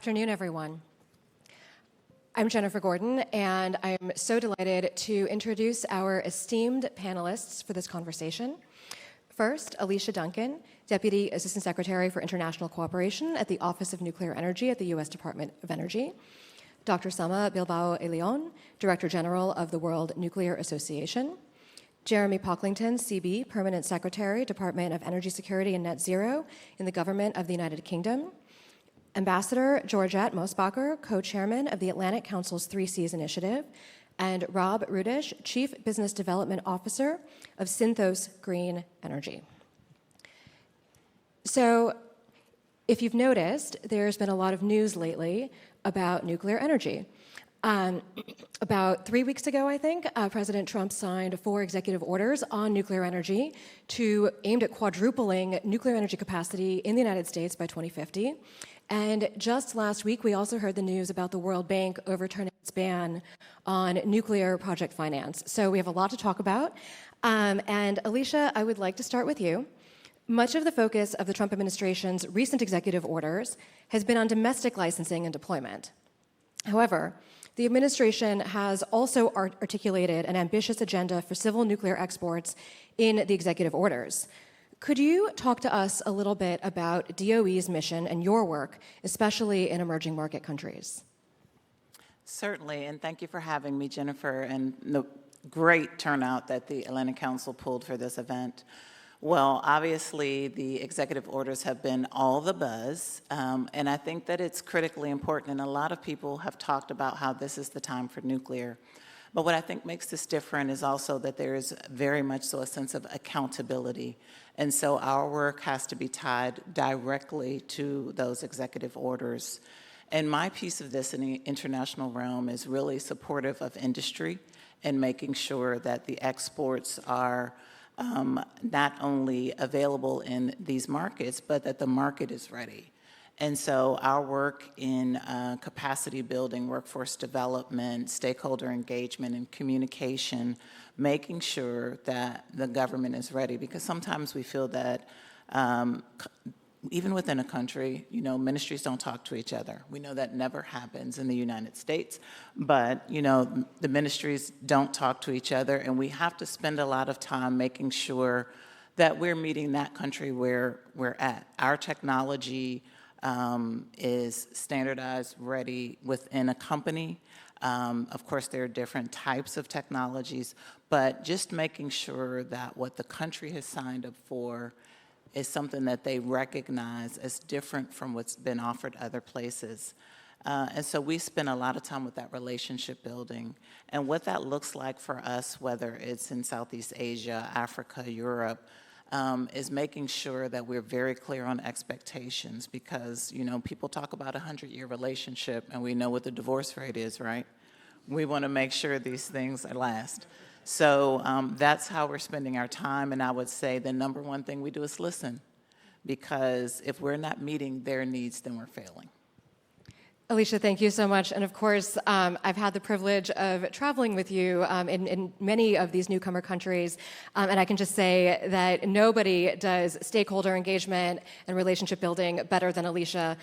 Afternoon, everyone. I'm Jennifer Gordon, and I'm so delighted to introduce our esteemed panelists for this conversation. First, Aleshia Duncan, Deputy Assistant Secretary for International Cooperation at the Office of Nuclear Energy at the U.S. Department of Energy. Dr. Sama Bilbao León, Director General of the World Nuclear Association. Jeremy Pocklington, CB, Permanent Secretary, Department of Energy Security and Net Zero in the Government of the United Kingdom. Ambassador Georgette Mosbacher, co-chairman of the Atlantic Council's 3Cs Initiative, and Rob Rudish, Chief Business Development Officer of Synthos Green Energy. So, if you've noticed, there's been a lot of news lately about nuclear energy. About 3 weeks ago, I think, President Trump signed 4 executive orders on nuclear energy aimed at quadrupling nuclear energy capacity in the United States by 2050. And just last week, we also heard the news about the World Bank overturning its ban on nuclear project finance. So we have a lot to talk about. And Aleshia, I would like to start with you. Much of the focus of the Trump administration's recent executive orders has been on domestic licensing and deployment. However, the administration has also articulated an ambitious agenda for civil nuclear exports in the executive orders. Could you talk to us a little bit about DOE's mission and your work, especially in emerging market countries? Certainly, and thank you for having me, Jennifer, and the great turnout that the Atlantic Council pulled for this event. Well, obviously, the executive orders have been all the buzz, and I think that it's critically important, and a lot of people have talked about how this is the time for nuclear. But what I think makes this different is also that there is very much so a sense of accountability. And so our work has to be tied directly to those executive orders. And my piece of this in the international realm is really supportive of industry and making sure that the exports are not only available in these markets, but that the market is ready. And so our work in capacity building, workforce development, stakeholder engagement, and communication, making sure that the government is ready, because sometimes we feel that even within a country, ministries don't talk to each other. We know that never happens in the United States, but, the ministries don't talk to each other, and we have to spend a lot of time making sure that we're meeting that country where we're at. Our technology is standardized, ready within a company. Of course, there are different types of technologies, but just making sure that what the country has signed up for is something that they recognize as different from what's been offered other places. And so we spend a lot of time with that relationship building. And what that looks like for us, whether it's in Southeast Asia, Africa, Europe, is making sure that we're very clear on expectations, because, people talk about a 100-year relationship, and we know what the divorce rate is, right? We want to make sure these things last. So that's how we're spending our time, and I would say the number one thing we do is listen, because if we're not meeting their needs, then we're failing. Aleshia, thank you so much. And of course, I've had the privilege of traveling with you in many of these newcomer countries. And I can just say that nobody does stakeholder engagement and relationship building better than Aleshia.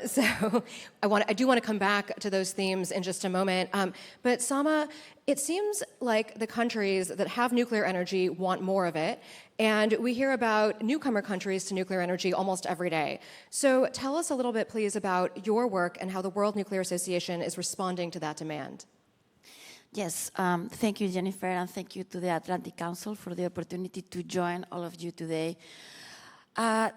So I do want to come back to those themes in just a moment. But Sama, it seems like the countries that have nuclear energy want more of it. And we hear about newcomer countries to nuclear energy almost every day. So tell us a little bit, please, about your work and how the World Nuclear Association is responding to that demand. Yes, thank you, Jennifer, and thank you to the Atlantic Council for the opportunity to join all of you today.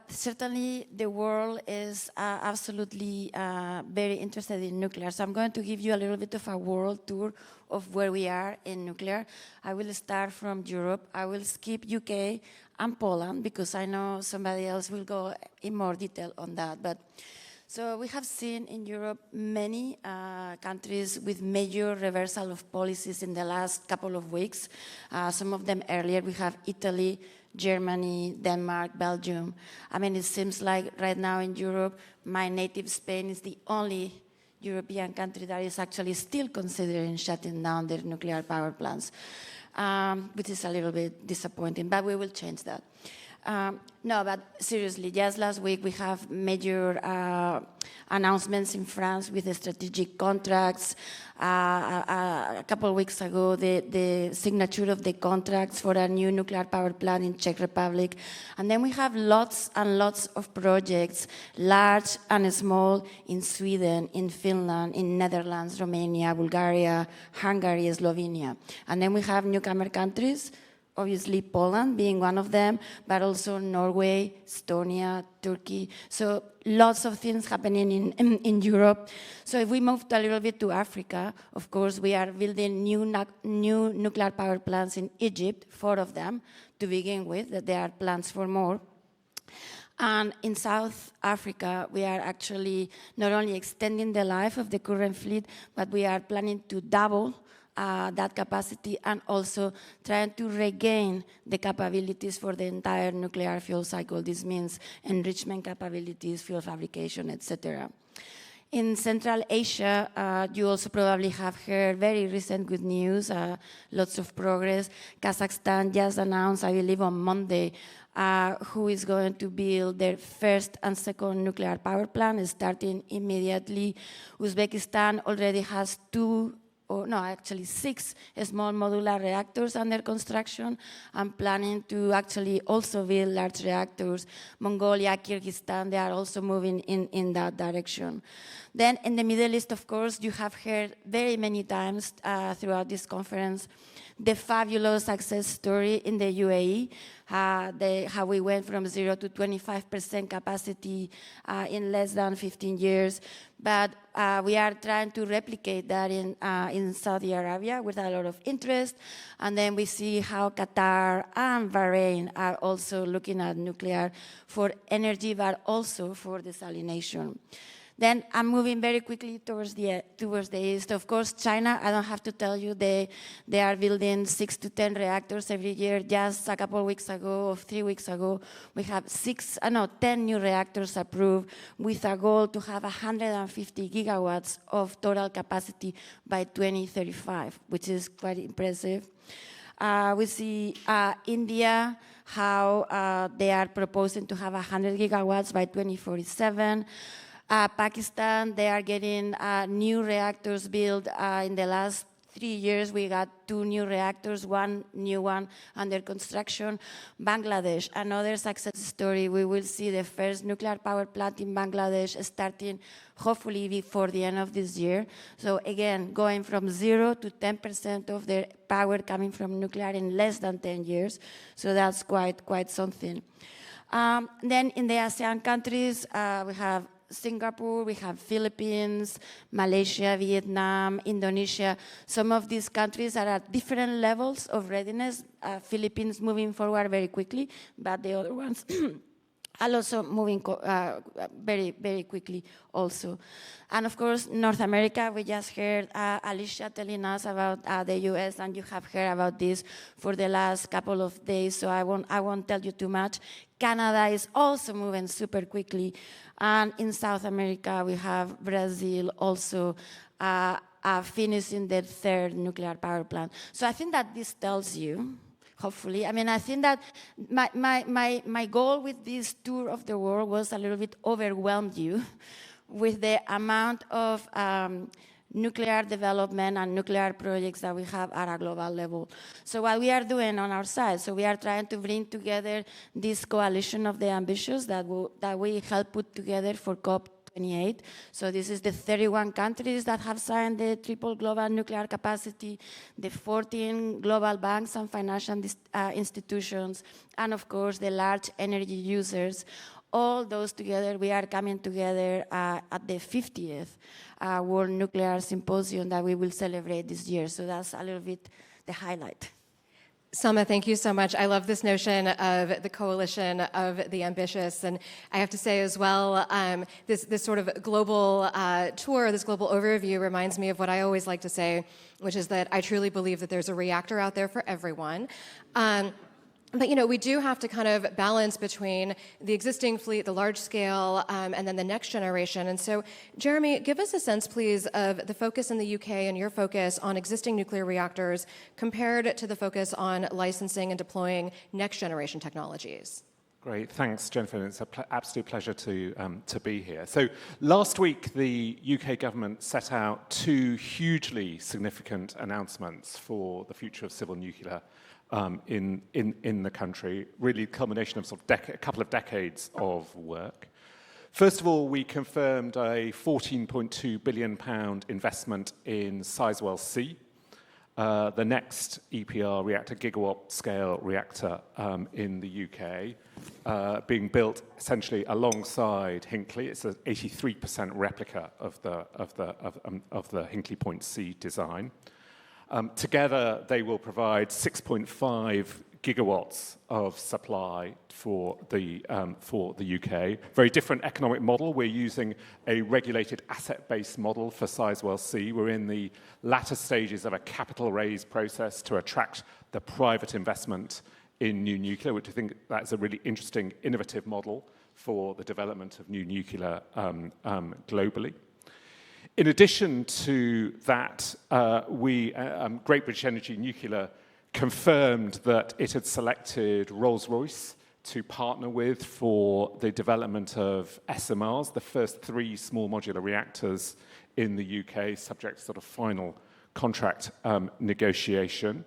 Certainly, the world is absolutely very interested in nuclear. So I'm going to give you a little bit of a world tour of where we are in nuclear. I will start from Europe. I will skip UK and Poland, because I know somebody else will go in more detail on that. But so we have seen in Europe many countries with major reversal of policies in the last couple of weeks. Some of them earlier. We have Italy, Germany, Denmark, Belgium. I mean, it seems like right now in Europe, my native Spain is the only European country that is actually still considering shutting down their nuclear power plants, which is a little bit disappointing, but we will change that. No, but seriously, just last week we have major announcements in France with the strategic contracts. A couple of weeks ago, the signature of the contracts for a new nuclear power plant in Czech Republic. And then we have lots and lots of projects, large and small, in Sweden, in Finland, in Netherlands, Romania, Bulgaria, Hungary, Slovenia. And then we have newcomer countries, obviously Poland being one of them, but also Norway, Estonia, Turkey. So lots of things happening in Europe. So if we move a little bit to Africa, of course, we are building new nuclear power plants in Egypt, 4 of them to begin with, that there are plans for more. And in South Africa, we are actually not only extending the life of the current fleet, but we are planning to double that capacity and also trying to regain the capabilities for the entire nuclear fuel cycle. This means enrichment capabilities, fuel fabrication, etc. In Central Asia, you also probably have heard very recent good news, lots of progress. Kazakhstan just announced, I believe on Monday, who is going to build their first and second nuclear power plant, starting immediately. Uzbekistan already has 6 small modular reactors under construction. I'm planning to actually also build large reactors. Mongolia, Kyrgyzstan, they are also moving in that direction. Then in the Middle East, of course, you have heard very many times throughout this conference the fabulous success story in the UAE, how we went from 0 to 25% capacity in less than 15 years. But we are trying to replicate that in Saudi Arabia with a lot of interest. And then we see how Qatar and Bahrain are also looking at nuclear for energy, but also for desalination. Then I'm moving very quickly towards the east. Of course, China, I don't have to tell you, they are building 6 to 10 reactors every year. Just a couple of weeks ago, or 3 weeks ago, we have 10 new reactors approved with a goal to have 150 gigawatts of total capacity by 2035, which is quite impressive. We see India, how they are proposing to have 100 gigawatts by 2047. Pakistan, they are getting new reactors built. In the last 3 years, we got 2 new reactors, 1 new one under construction. Bangladesh, another success story. We will see the first nuclear power plant in Bangladesh starting hopefully before the end of this year. So again, going from 0 to 10% of their power coming from nuclear in less than 10 years. So that's quite something. Then in the ASEAN countries, we have Singapore, we have Philippines, Malaysia, Vietnam, Indonesia. Some of these countries are at different levels of readiness. Philippines moving forward very quickly, but the other ones are also moving very, very quickly also. And of course, North America, we just heard Aleshia telling us about the US, and you have heard about this for the last couple of days, so I won't tell you too much. Canada is also moving super quickly. And in South America, we have Brazil also finishing their 3rd nuclear power plant. So I think that this tells you, hopefully, I mean, I think that my goal with this tour of the world was a little bit overwhelm you with the amount of nuclear development and nuclear projects that we have at a global level. So what we are doing on our side, so we are trying to bring together this coalition of the ambitious that we help put together for COP28. So this is the 31 countries that have signed the triple global nuclear capacity, the 14 global banks and financial institutions, and of course the large energy users. All those together, we are coming together at the 50th World Nuclear Symposium that we will celebrate this year. So that's a little bit the highlight. Selma, thank you so much. I love this notion of the coalition of the ambitious. And I have to say as well, this sort of global tour, this global overview reminds me of what I always like to say, which is that I truly believe that there's a reactor out there for everyone. But, you know, we do have to kind of balance between the existing fleet, the large scale, and then the next generation. And so, Jeremy, give us a sense, please, of the focus in the UK and your focus on existing nuclear reactors compared to the focus on licensing and deploying next generation technologies. Great, thanks, Jennifer. It's an absolute pleasure to be here. So last week, the UK government set out two hugely significant announcements for the future of civil nuclear in the country, really a culmination of sort of a couple of decades of work. First of all, we confirmed a £14.2 billion investment in Sizewell C, the next EPR reactor, gigawatt-scale reactor in the UK, being built essentially alongside Hinkley. It's an 83% replica of the Hinkley Point C design. Together, they will provide 6.5 gigawatts of supply for the UK. Very different economic model. We're using a regulated asset-based model for Sizewell C. We're in the latter stages of a capital raise process to attract the private investment in new nuclear, which I think that's a really interesting, innovative model for the development of new nuclear globally. In addition to that, Great British Energy Nuclear confirmed that it had selected Rolls-Royce to partner with for the development of SMRs, the first 3 small modular reactors in the UK, subject to sort of final contract negotiation.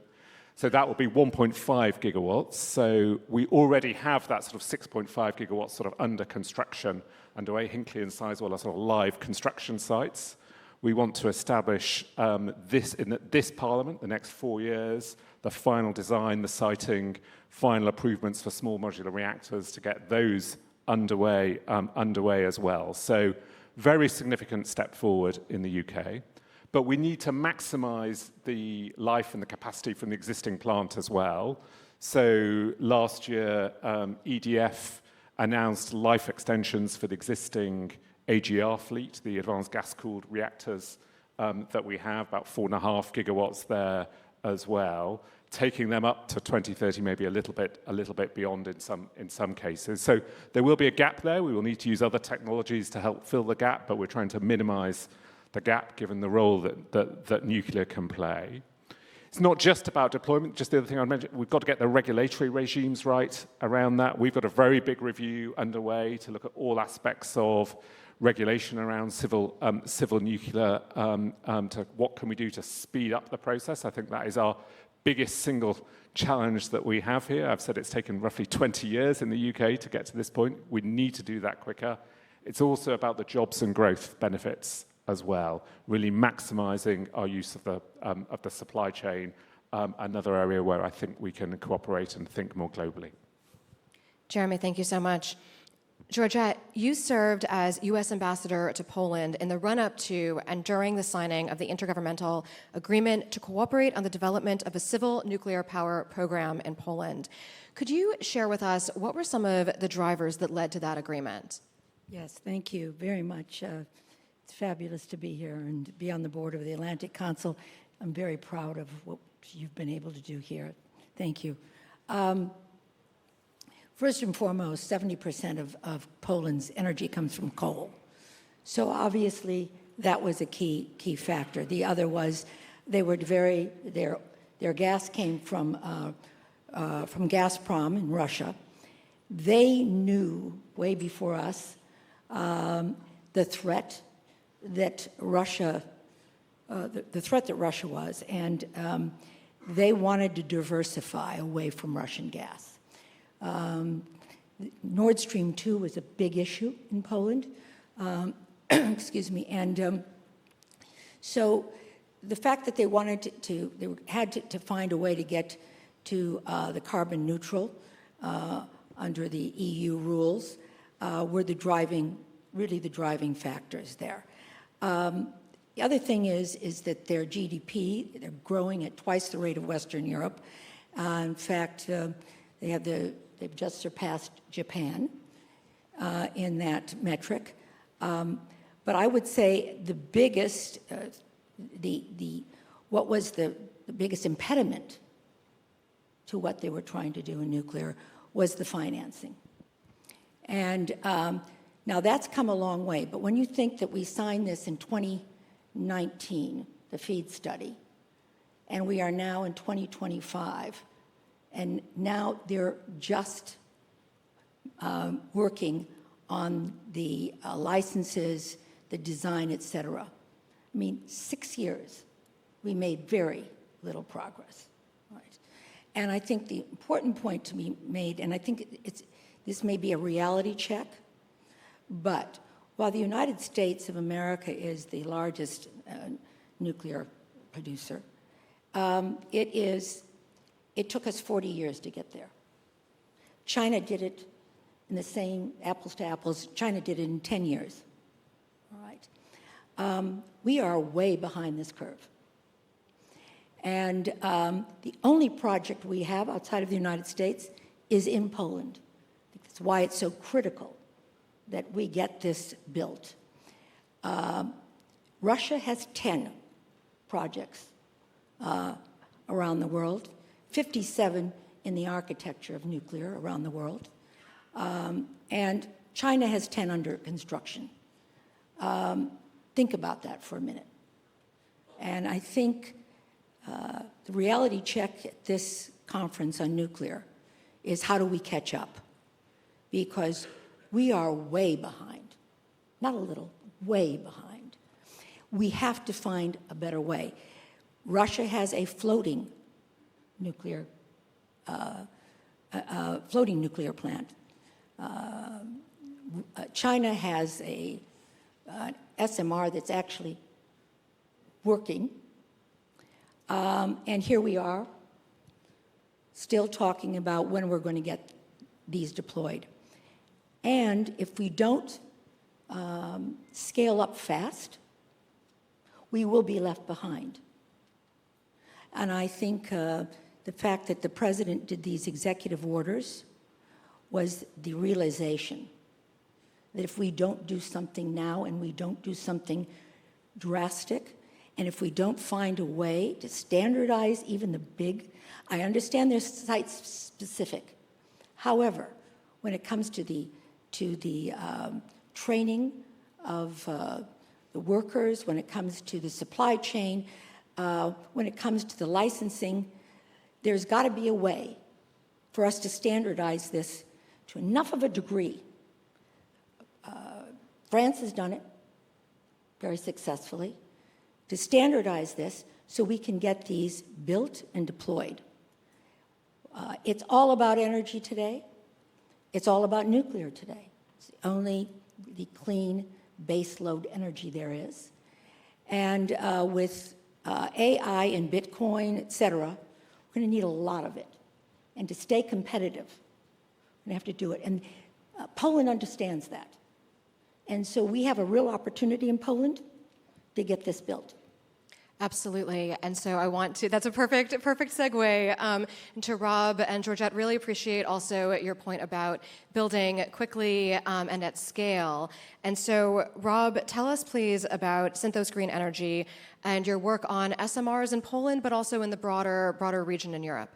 So that will be 1.5 gigawatts. So we already have that sort of 6.5 gigawatts sort of under construction underway. Hinkley and Sizewell are sort of live construction sites. We want to establish this in this Parliament, the next 4 years, the final design, the siting, final improvements for small modular reactors to get those underway as well. So very significant step forward in the UK. But we need to maximize the life and the capacity from the existing plant as well. So last year, EDF announced life extensions for the existing AGR fleet, the advanced gas-cooled reactors that we have, about 4.5 gigawatts there as well, taking them up to 2030, maybe a little bit beyond in some cases. So there will be a gap there. We will need to use other technologies to help fill the gap, but we're trying to minimize the gap given the role that nuclear can play. It's not just about deployment. Just the other thing I mentioned, we've got to get the regulatory regimes right around that. We've got a very big review underway to look at all aspects of regulation around civil nuclear, to what can we do to speed up the process. I think that is our biggest single challenge that we have here. I've said it's taken roughly 20 years in the UK to get to this point. We need to do that quicker. It's also about the jobs and growth benefits as well, really maximizing our use of the supply chain, another area where I think we can cooperate and think more globally. Jeremy, thank you so much. Georgette, you served as U.S. ambassador to Poland in the run-up to and during the signing of the Intergovernmental Agreement to cooperate on the development of a civil nuclear power program in Poland. Could you share with us what were some of the drivers that led to that agreement? Yes, thank you very much. It's fabulous to be here and be on the board of the Atlantic Council. I'm very proud of what you've been able to do here. Thank you. First and foremost, 70% of Poland's energy comes from coal. So obviously, that was a key factor. The other was they were their gas came from Gazprom in Russia. They knew way before us the threat that Russia was, and they wanted to diversify away from Russian gas. Nord Stream 2 was a big issue in Poland, excuse me, and so the fact that they wanted they had to find a way to get to the carbon neutral under the EU rules were really the driving factors there. The other thing is that their GDP, they're growing at twice the rate of Western Europe. In fact, they've just surpassed Japan in that metric. But I would say the biggest, what was the biggest impediment to what they were trying to do in nuclear was the financing. And now that's come a long way, but when you think that we signed this in 2019, the FEED study, and we are now in 2025, and now they're just working on the licenses, the design, et cetera. I mean, 6 years, we made very little progress. Right? And I think the important point to be made, and I think this may be a reality check, but while the United States of America is the largest nuclear producer, it took us 40 years to get there. China did it in the same, apples to apples, China did it in 10 years. All right. We are way behind this curve. And the only project we have outside of the United States is in Poland. That's why it's so critical that we get this built. Russia has 10 projects around the world, 57 in the architecture of nuclear around the world, and China has 10 under construction. Think about that for a minute. And I think the reality check at this conference on nuclear is how do we catch up? Because we are way behind, not a little, way behind. We have to find a better way. Russia has a floating nuclear plant. China has an SMR that's actually working. And here we are, still talking about when we're going to get these deployed. And if we don't scale up fast, we will be left behind. And I think the fact that the president did these executive orders was the realization that if we don't do something now and we don't do something drastic, and if we don't find a way to standardize even the big, I understand they're site-specific. However, when it comes to the training of the workers, when it comes to the supply chain, when it comes to the licensing, there's got to be a way for us to standardize this to enough of a degree. France has done it very successfully, to standardize this so we can get these built and deployed. It's all about energy today. It's all about nuclear today. It's only the clean baseload energy there is. And with AI and Bitcoin, et cetera, we're going to need a lot of it. And to stay competitive, we're going to have to do it. And Poland understands that. And so we have a real opportunity in Poland to get this built. Absolutely. And so I want to, that's a perfect segue to Rob and Georgette. Really appreciate also your point about building quickly and at scale. And so Rob, tell us please about Synthos Green Energy and your work on SMRs in Poland, but also in the broader region in Europe.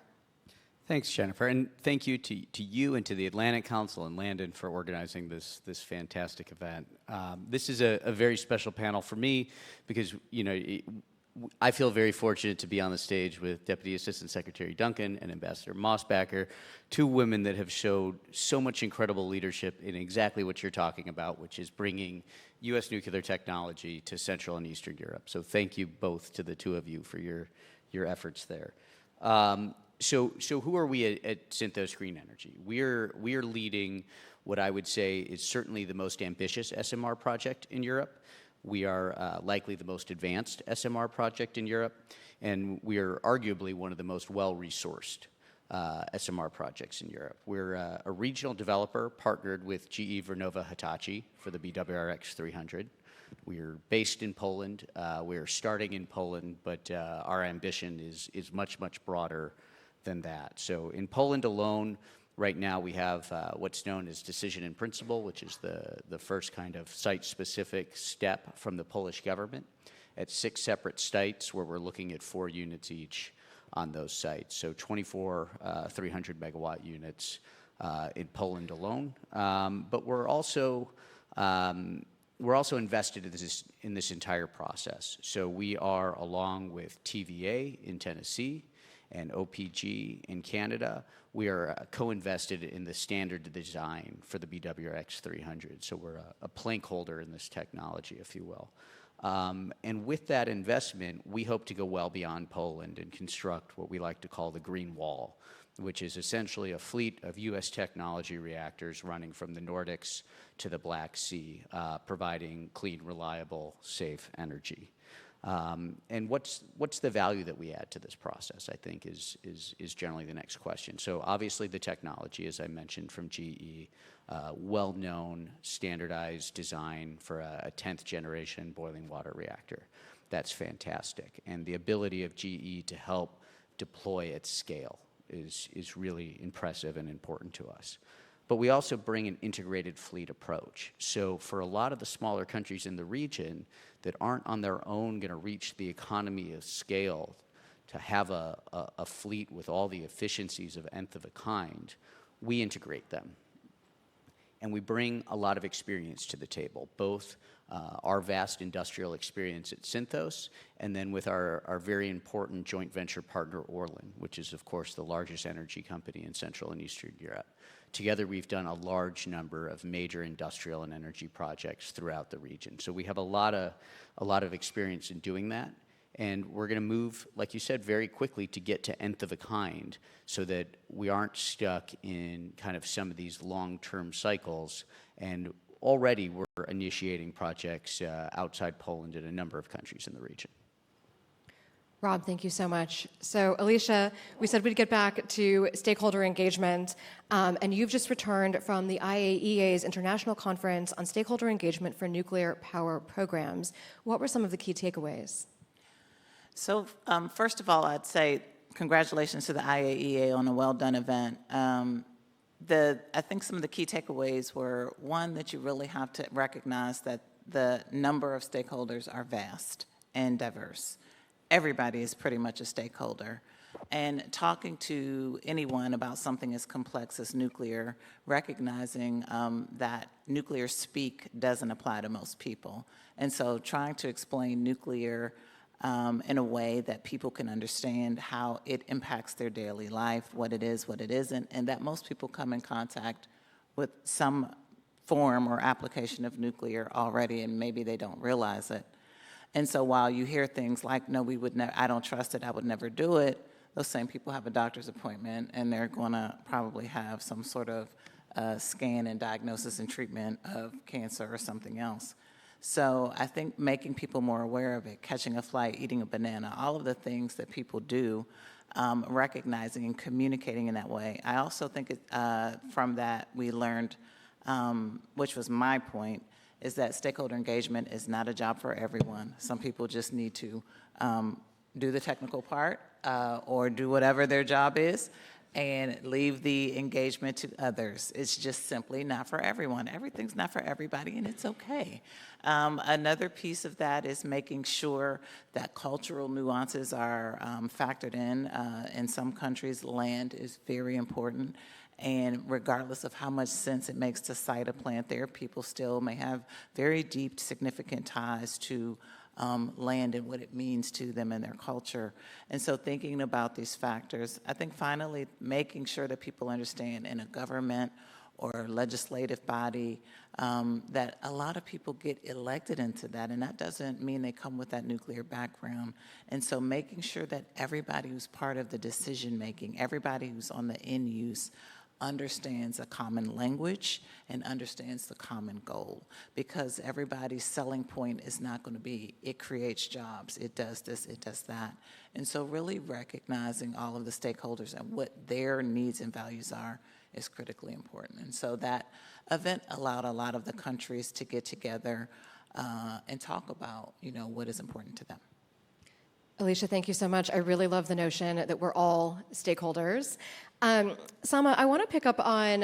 Thanks, Jennifer, and thank you to you and to the Atlantic Council and Landon for organizing this fantastic event. This is a very special panel for me because, you know, I feel very fortunate to be on the stage with Deputy Assistant Secretary Duncan and Ambassador Mosbacher, two women that have showed so much incredible leadership in exactly what you're talking about, which is bringing U.S. nuclear technology to Central and Eastern Europe. So thank you both to the two of you for your efforts there. So who are we at Synthos Green Energy? We're leading what I would say is certainly the most ambitious SMR project in Europe. We are likely the most advanced SMR project in Europe, and we are arguably one of the most well-resourced SMR projects in Europe. We're a regional developer partnered with GE Vernova Hitachi for the BWRX 300. We're based in Poland. We're starting in Poland, but our ambition is much, much broader than that. So in Poland alone, right now we have what's known as decision in principle, which is the first kind of site-specific step from the Polish government at 6 separate sites where we're looking at 4 units each on those sites. So 24 300 megawatt units in Poland alone. But we're also invested in this entire process. So we are, along with TVA in Tennessee and OPG in Canada, we are co-invested in the standard design for the BWRX 300. So we're a plank holder in this technology, if you will. And with that investment, we hope to go well beyond Poland and construct what we like to call the Green Wall, which is essentially a fleet of U.S. technology reactors running from the Nordics to the Black Sea, providing clean, reliable, safe energy. And what's the value that we add to this process, I think, is generally the next question. So obviously the technology, as I mentioned, from GE, well-known, standardized design for a 10th generation boiling water reactor. That's fantastic. And the ability of GE to help deploy at scale is really impressive and important to us. But we also bring an integrated fleet approach. So for a lot of the smaller countries in the region that aren't on their own going to reach the economy of scale to have a fleet with all the efficiencies of nth of a kind, we integrate them. And we bring a lot of experience to the table, both our vast industrial experience at Synthos, and then with our very important joint venture partner, Orlen, which is, of course, the largest energy company in Central and Eastern Europe. Together, we've done a large number of major industrial and energy projects throughout the region. So we have a lot of experience in doing that. And we're going to move, like you said, very quickly to get to nth of a kind so that we aren't stuck in kind of some of these long-term cycles. And already we're initiating projects outside Poland in a number of countries in the region. Rob, thank you so much. So, Aleshia, we said we'd get back to stakeholder engagement, and you've just returned from the IAEA's International Conference on Stakeholder Engagement for Nuclear Power Programs. What were some of the key takeaways? So first of all, I'd say congratulations to the IAEA on a well-done event. I think some of the key takeaways were, one, that you really have to recognize that the number of stakeholders are vast and diverse. Everybody is pretty much a stakeholder. And talking to anyone about something as complex as nuclear, recognizing that nuclear speak doesn't apply to most people. And so trying to explain nuclear in a way that people can understand how it impacts their daily life, what it is, what it isn't, and that most people come in contact with some form or application of nuclear already, and maybe they don't realize it. And so while you hear things like, no, we would never, I don't trust it, I would never do it, those same people have a doctor's appointment and they're going to probably have some sort of scan and diagnosis and treatment of cancer or something else. So I think making people more aware of it, catching a flight, eating a banana, all of the things that people do, recognizing and communicating in that way. I also think from that we learned, which was my point, is that stakeholder engagement is not a job for everyone. Some people just need to do the technical part or do whatever their job is and leave the engagement to others. It's just simply not for everyone. Everything's not for everybody, and it's okay. Another piece of that is making sure that cultural nuances are factored in. In some countries, land is very important. And regardless of how much sense it makes to site a plant there, people still may have very deep, significant ties to land and what it means to them and their culture. And so thinking about these factors, I think finally making sure that people understand in a government or legislative body that a lot of people get elected into that, and that doesn't mean they come with that nuclear background. And so making sure that everybody who's part of the decision making, everybody who's on the end use, understands a common language and understands the common goal, because everybody's selling point is not going to be it creates jobs, it does this, it does that. And so really recognizing all of the stakeholders and what their needs and values are is critically important. And so that event allowed a lot of the countries to get together and talk about, what is important to them. Aleshia, thank you so much. I really love the notion that we're all stakeholders. Sama, I want to pick up on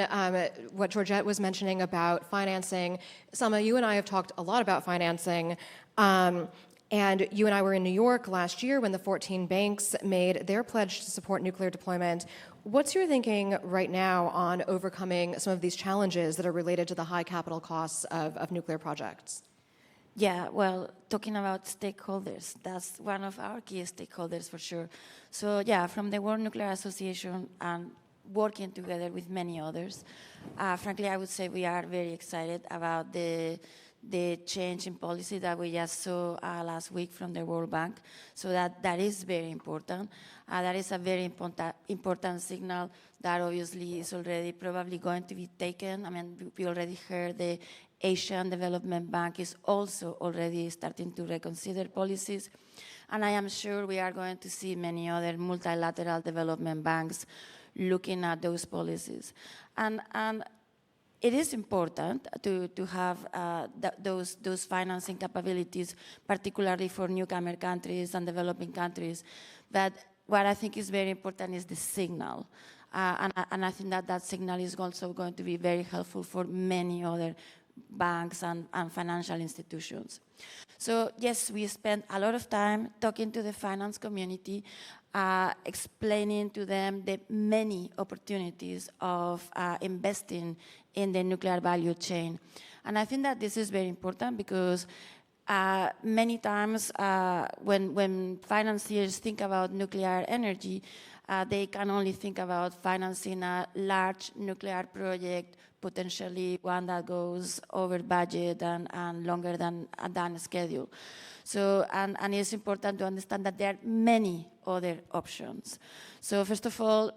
what Georgette was mentioning about financing. Sama, you and I have talked a lot about financing. And you and I were in New York last year when the 14 banks made their pledge to support nuclear deployment. What's your thinking right now on overcoming some of these challenges that are related to the high capital costs of nuclear projects? Yeah, well, talking about stakeholders, that's one of our key stakeholders for sure. So yeah, from the World Nuclear Association and working together with many others, frankly, I would say we are very excited about the change in policy that we just saw last week from the World Bank. So that is very important. That is a very important signal that obviously is already probably going to be taken. I mean, we already heard the Asian Development Bank is also already starting to reconsider policies. And I am sure we are going to see many other multilateral development banks looking at those policies. And it is important to have those financing capabilities, particularly for newcomer countries and developing countries. But what I think is very important is the signal. And I think that signal is also going to be very helpful for many other banks and financial institutions. So yes, we spent a lot of time talking to the finance community, explaining to them the many opportunities of investing in the nuclear value chain. And I think that this is very important because many times when financiers think about nuclear energy, they can only think about financing a large nuclear project, potentially one that goes over budget and longer than schedule. So, and it's important to understand that there are many other options. So first of all,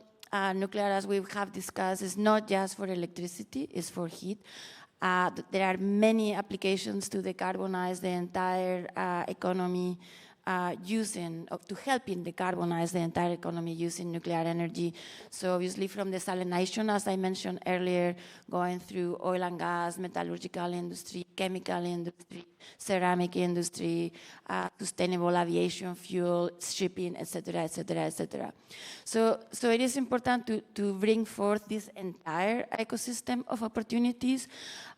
nuclear, as we have discussed, is not just for electricity, it's for heat. There are many applications to decarbonize the entire economy to helping decarbonize the entire economy using nuclear energy. So obviously from desalination, as I mentioned earlier, going through oil and gas, metallurgical industry, chemical industry, ceramic industry, sustainable aviation fuel, shipping, et cetera, et cetera, et cetera. So it is important to bring forth this entire ecosystem of opportunities.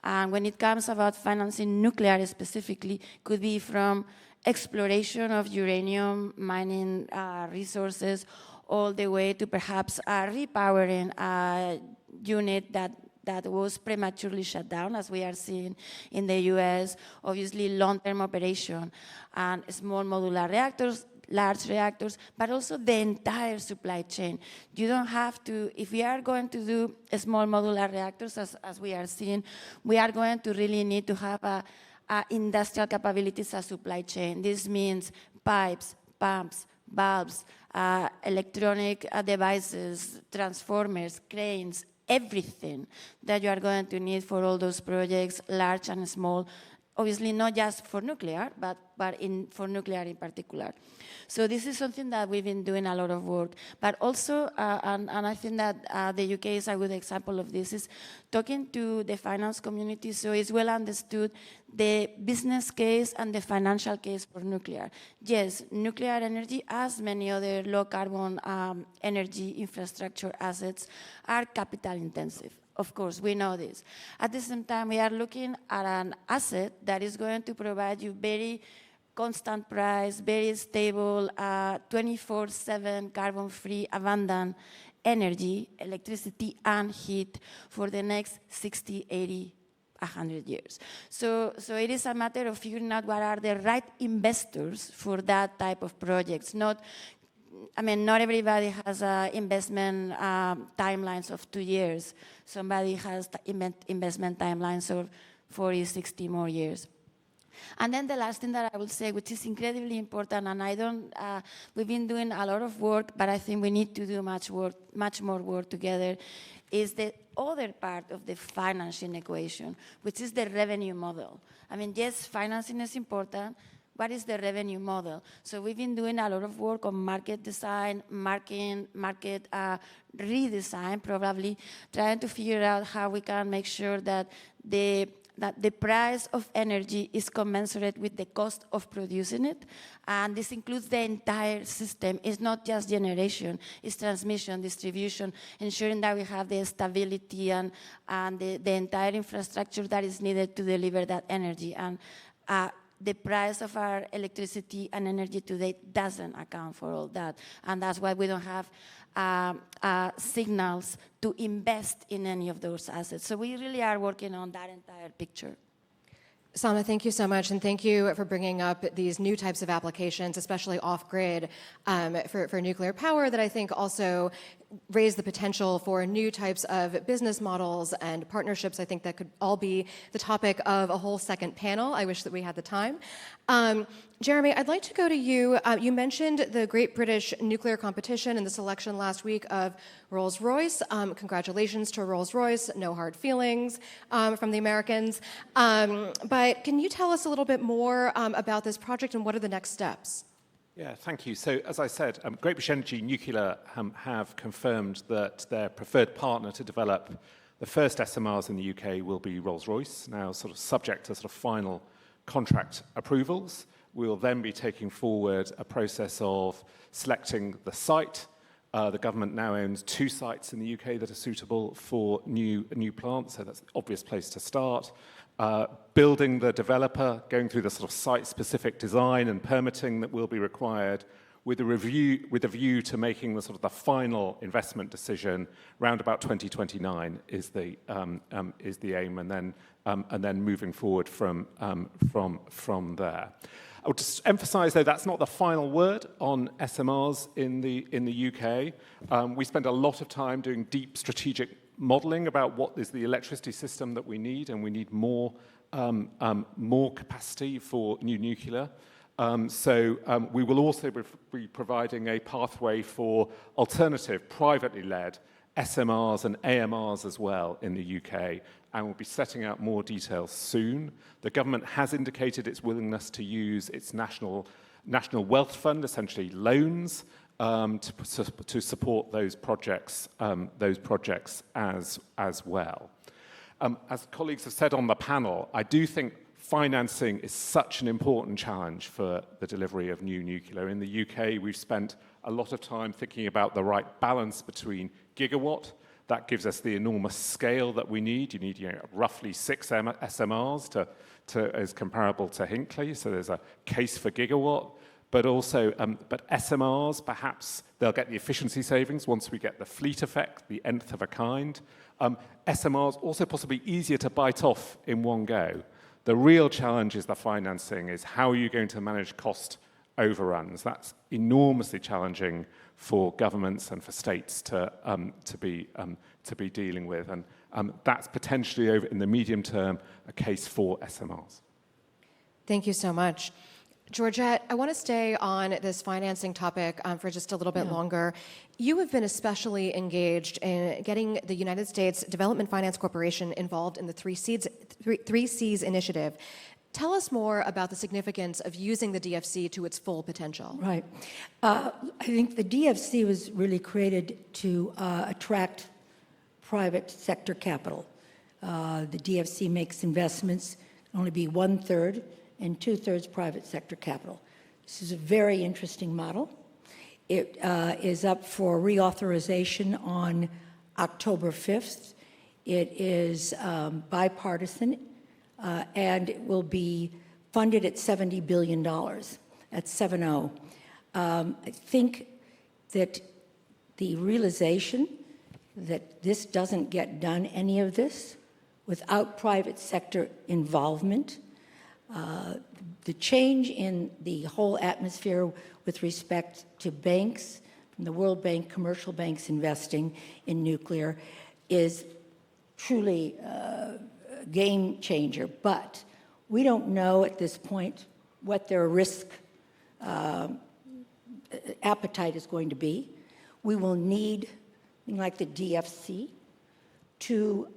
And when it comes about financing nuclear specifically, could be from exploration of uranium mining resources, all the way to perhaps repowering a unit that was prematurely shut down, as we are seeing in the US, obviously long-term operation, and small modular reactors, large reactors, but also the entire supply chain. You don't have to, if we are going to do small modular reactors, as we are seeing, we are going to really need to have industrial capabilities as supply chain. This means pipes, pumps, valves, electronic devices, transformers, cranes, everything that you are going to need for all those projects, large and small. Obviously not just for nuclear, but for nuclear in particular. So this is something that we've been doing a lot of work. But also, and I think that the UK is a good example of this, is talking to the finance community, so it's well understood the business case and the financial case for nuclear. Yes, nuclear energy, as many other low carbon energy infrastructure assets, are capital intensive. Of course, we know this. At the same time, we are looking at an asset that is going to provide you very constant price, very stable, 24/7 carbon-free, abundant energy, electricity and heat for the next 60, 80, 100 years. So it is a matter of figuring out what are the right investors for that type of projects. Not everybody has investment timelines of 2 years. Somebody has investment timelines of 40, 60 more years. And then the last thing that I will say, which is incredibly important, and we've been doing a lot of work, but I think we need to do much more work together, is the other part of the financing equation, which is the revenue model. I mean, yes, financing is important. What is the revenue model? So we've been doing a lot of work on market design, market redesign, probably, trying to figure out how we can make sure that the price of energy is commensurate with the cost of producing it. And this includes the entire system. It's not just generation, it's transmission, distribution, ensuring that we have the stability and the entire infrastructure that is needed to deliver that energy. And the price of our electricity and energy today doesn't account for all that. And that's why we don't have signals to invest in any of those assets. So we really are working on that entire picture. Sama, thank you so much, and thank you for bringing up these new types of applications, especially off-grid, for nuclear power, that I think also raise the potential for new types of business models and partnerships. I think that could all be the topic of a whole second panel. I wish that we had the time. Jeremy, I'd like to go to you. You mentioned the Great British Nuclear Competition and the selection last week of Rolls-Royce. Congratulations to Rolls-Royce. No hard feelings from the Americans. But can you tell us a little bit more about this project and what are the next steps? Yeah, thank you. So, as I said, Great British Energy Nuclear have confirmed that their preferred partner to develop the first SMRs in the UK will be Rolls-Royce, now sort of subject to sort of final contract approvals. We'll then be taking forward a process of selecting the site. The government now owns 2 sites in the UK that are suitable for new plants, so that's the obvious place to start. Building the developer, going through the sort of site-specific design and permitting that will be required, with a view to making the sort of the final investment decision round about 2029 is the aim, and then moving forward from there. I would just emphasise, though, that's not the final word on SMRs in the UK. We spend a lot of time doing deep strategic modelling about what is the electricity system that we need, and we need more capacity for new nuclear. So we will also be providing a pathway for alternative, privately led SMRs and AMRs as well in the UK, and we'll be setting out more details soon. The government has indicated its willingness to use its national wealth fund, essentially loans, to support those projects as well. As colleagues have said on the panel, I do think financing is such an important challenge for the delivery of new nuclear. In the UK, we've spent a lot of time thinking about the right balance between gigawatt. That gives us the enormous scale that we need. You need roughly 6 SMRs as comparable to Hinkley, so there's a case for gigawatt. But also, but SMRs, perhaps they'll get the efficiency savings once we get the fleet effect, the nth of a kind. SMRs also possibly easier to bite off in one go. The real challenge is the financing, is how are you going to manage cost overruns? That's enormously challenging for governments and for states to be dealing with, and that's potentially over in the medium term a case for SMRs. Thank you so much. Georgette, I want to stay on this financing topic for just a little bit longer. You have been especially engaged in getting the United States Development Finance Corporation involved in the 3Cs initiative. Tell us more about the significance of using the DFC to its full potential. Right. I think the DFC was really created to attract private sector capital. The DFC makes investments, only be 1/3 and 2/3 private sector capital. This is a very interesting model. It is up for reauthorization on October 5th. It is bipartisan, and it will be funded at $70 billion, at 7-0. I think that the realization that this doesn't get done, any of this, without private sector involvement, the change in the whole atmosphere with respect to banks, from the World Bank, commercial banks investing in nuclear, is truly a game changer. But we don't know at this point what their risk appetite is going to be. We will need, like the DFC, to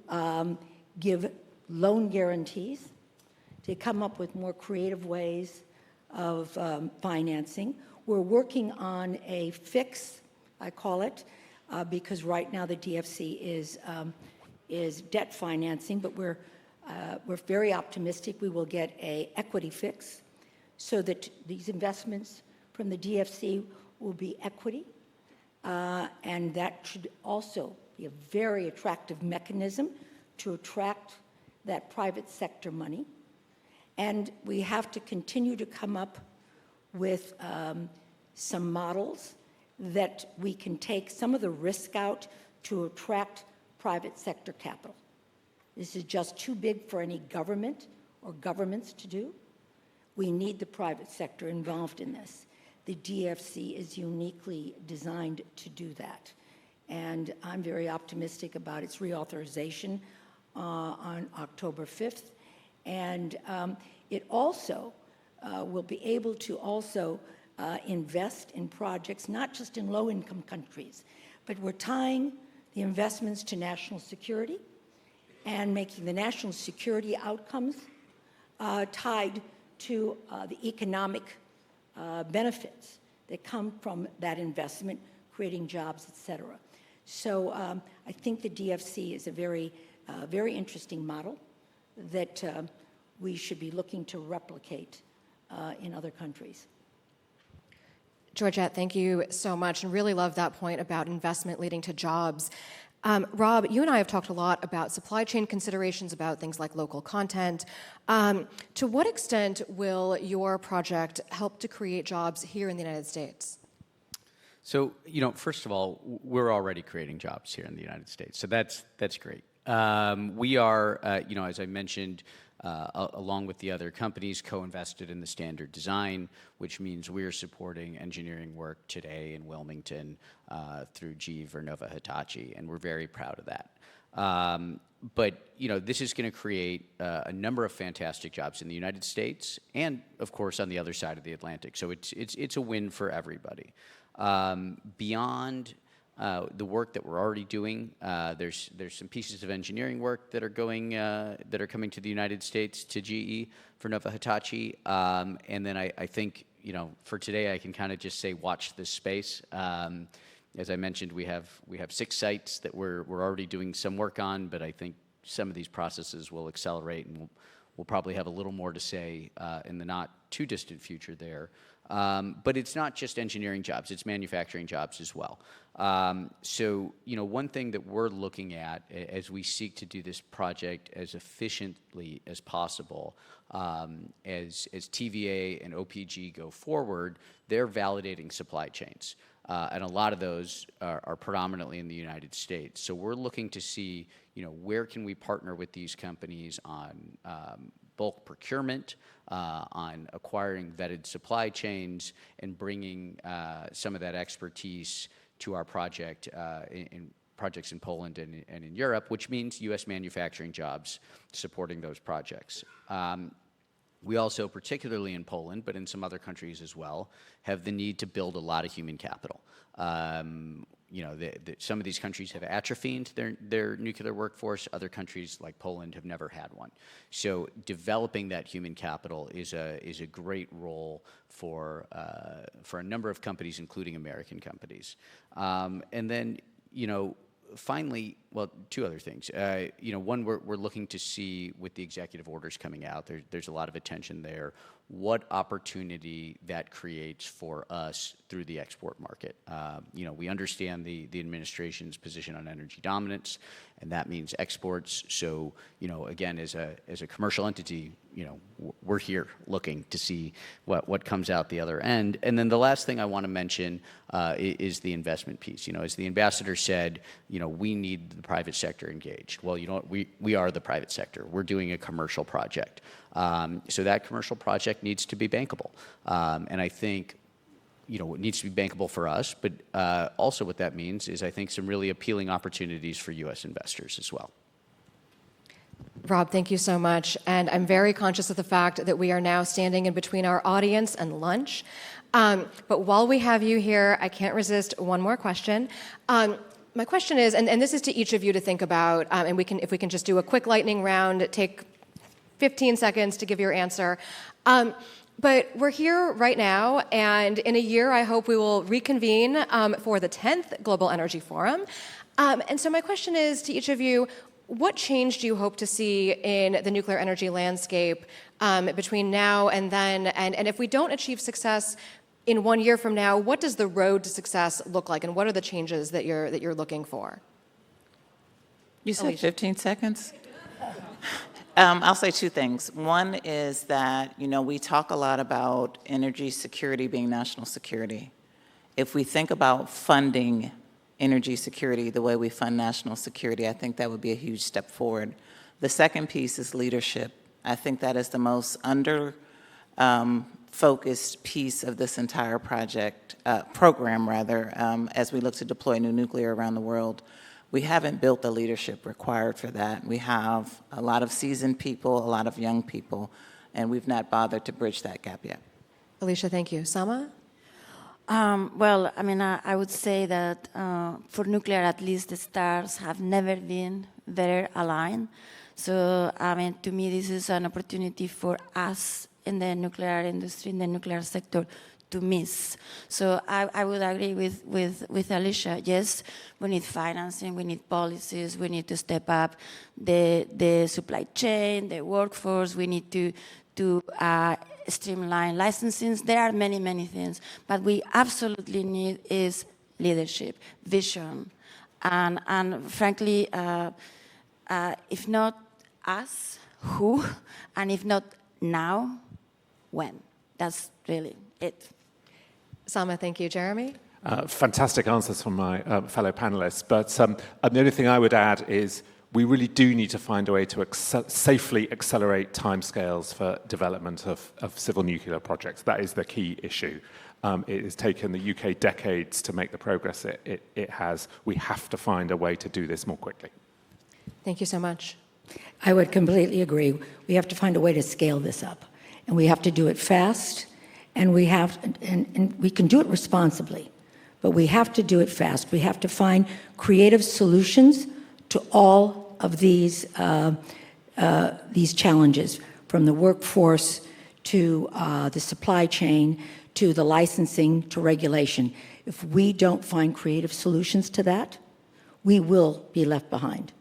give loan guarantees, to come up with more creative ways of financing. We're working on a fix, I call it, because right now the DFC is debt financing, but we're very optimistic we will get an equity fix so that these investments from the DFC will be equity, and that should also be a very attractive mechanism to attract that private sector money. And we have to continue to come up with some models that we can take some of the risk out to attract private sector capital. This is just too big for any government or governments to do. We need the private sector involved in this. The DFC is uniquely designed to do that. And I'm very optimistic about its reauthorization on October 5th. And it also will be able to also invest in projects, not just in low-income countries, but we're tying the investments to national security and making the national security outcomes tied to the economic benefits that come from that investment, creating jobs, et cetera. So I think the DFC is a very, very interesting model that we should be looking to replicate in other countries. Georgette, thank you so much, and really love that point about investment leading to jobs. Rob, you and I have talked a lot about supply chain considerations, about things like local content. To what extent will your project help to create jobs here in the United States? So, first of all, we're already creating jobs here in the United States, so that's great. We are, as I mentioned, along with the other companies, co-invested in the standard design, which means we're supporting engineering work today in Wilmington through GE Vernova Hitachi, and we're very proud of that. But this is going to create a number of fantastic jobs in the United States, and of course on the other side of the Atlantic. So it's a win for everybody. Beyond the work that we're already doing, there's some pieces of engineering work that are coming to the United States to GE Vernova Hitachi, and then I think for today I can kind of just say watch this space. As I mentioned, we have 6 sites that we're already doing some work on, but I think some of these processes will accelerate, and we'll probably have a little more to say in the not too distant future there. But it's not just engineering jobs, it's manufacturing jobs as well. So, one thing that we're looking at as we seek to do this project as efficiently as possible, as TVA and OPG go forward, they're validating supply chains. And a lot of those are predominantly in the United States. So we're looking to see, where can we partner with these companies on bulk procurement, on acquiring vetted supply chains, and bringing some of that expertise to our project in projects in Poland and in Europe, which means U.S. manufacturing jobs supporting those projects. We also, particularly in Poland, but in some other countries as well, have the need to build a lot of human capital. Some of these countries have atrophied their nuclear workforce. Other countries, like Poland, have never had one. So developing that human capital is a great role for a number of companies, including American companies. And then, finally, well, 2 other things. One, we're looking to see with the executive orders coming out, there's a lot of attention there, what opportunity that creates for us through the export market. We understand the administration's position on energy dominance, and that means exports. So, again, as a commercial entity, we're here looking to see what comes out the other end. And then the last thing I want to mention is the investment piece. As the ambassador said, we need the private sector engaged. Well, we are the private sector. We're doing a commercial project. So that commercial project needs to be bankable. And I think, it needs to be bankable for us, but also what that means is I think some really appealing opportunities for U.S. investors as well. Rob, thank you so much. And I'm very conscious of the fact that we are now standing in between our audience and lunch. But while we have you here, I can't resist one more question. My question is, and this is to each of you to think about, and if we can just do a quick lightning round, take 15 seconds to give your answer. But we're here right now, and in a year, I hope we will reconvene for the 10th Global Energy Forum. And so my question is to each of you, what change do you hope to see in the nuclear energy landscape between now and then? And if we don't achieve success in 1 year from now, what does the road to success look like, and what are the changes that you're looking for? You said 15 seconds? I'll say 2 things. One is that, we talk a lot about energy security being national security. If we think about funding energy security the way we fund national security, I think that would be a huge step forward. The second piece is leadership. I think that is the most focused piece of this entire program, as we look to deploy new nuclear around the world. We haven't built the leadership required for that. We have a lot of seasoned people, a lot of young people, and we've not bothered to bridge that gap yet. Aleshia, thank you. Sama? Well, I mean, I would say that for nuclear, at least the stars have never been better aligned. So, I mean, to me, this is an opportunity for us in the nuclear industry, in the nuclear sector, to miss. So I would agree with Aleshia. Yes, we need financing, we need policies, we need to step up the supply chain, the workforce, we need to streamline licensing. There are many, many things, but we absolutely need is leadership, vision, and frankly, if not us, who? And if not now, when? That's really it. Sama, thank you. Jeremy? Fantastic answers from my fellow panelists, but the only thing I would add is we really do need to find a way to safely accelerate timescales for development of civil nuclear projects. That is the key issue. It has taken the UK decades to make the progress it has. We have to find a way to do this more quickly. Thank you so much. I would completely agree. We have to find a way to scale this up, and we have to do it fast, and we can do it responsibly, but we have to do it fast. We have to find creative solutions to all of these challenges, from the workforce to the supply chain to the licensing to regulation. If we don't find creative solutions to that, we will be left behind.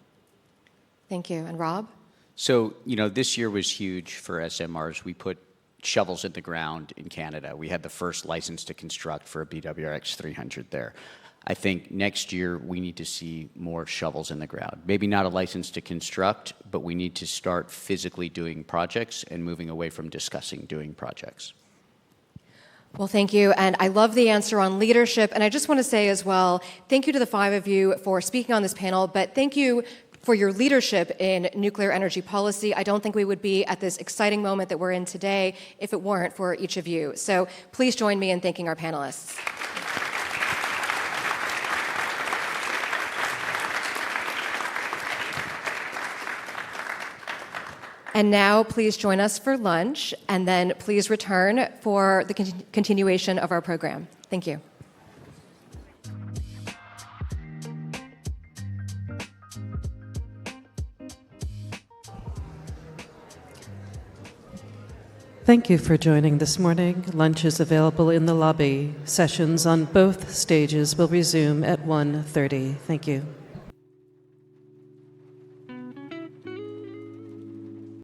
Thank you. And Rob? So, this year was huge for SMRs. We put shovels in the ground in Canada. We had the first license to construct for a BWRX 300 there. I think next year we need to see more shovels in the ground. Maybe not a license to construct, but we need to start physically doing projects and moving away from discussing doing projects. Well, thank you. And I love the answer on leadership. And I just want to say as well, thank you to the five of you for speaking on this panel, but thank you for your leadership in nuclear energy policy. I don't think we would be at this exciting moment that we're in today if it weren't for each of you. So please join me in thanking our panelists. And now please join us for lunch, and then please return for the continuation of our program. Thank you. Thank you for joining this morning. Lunch is available in the lobby. Sessions on both stages will resume at 1:30. Thank you.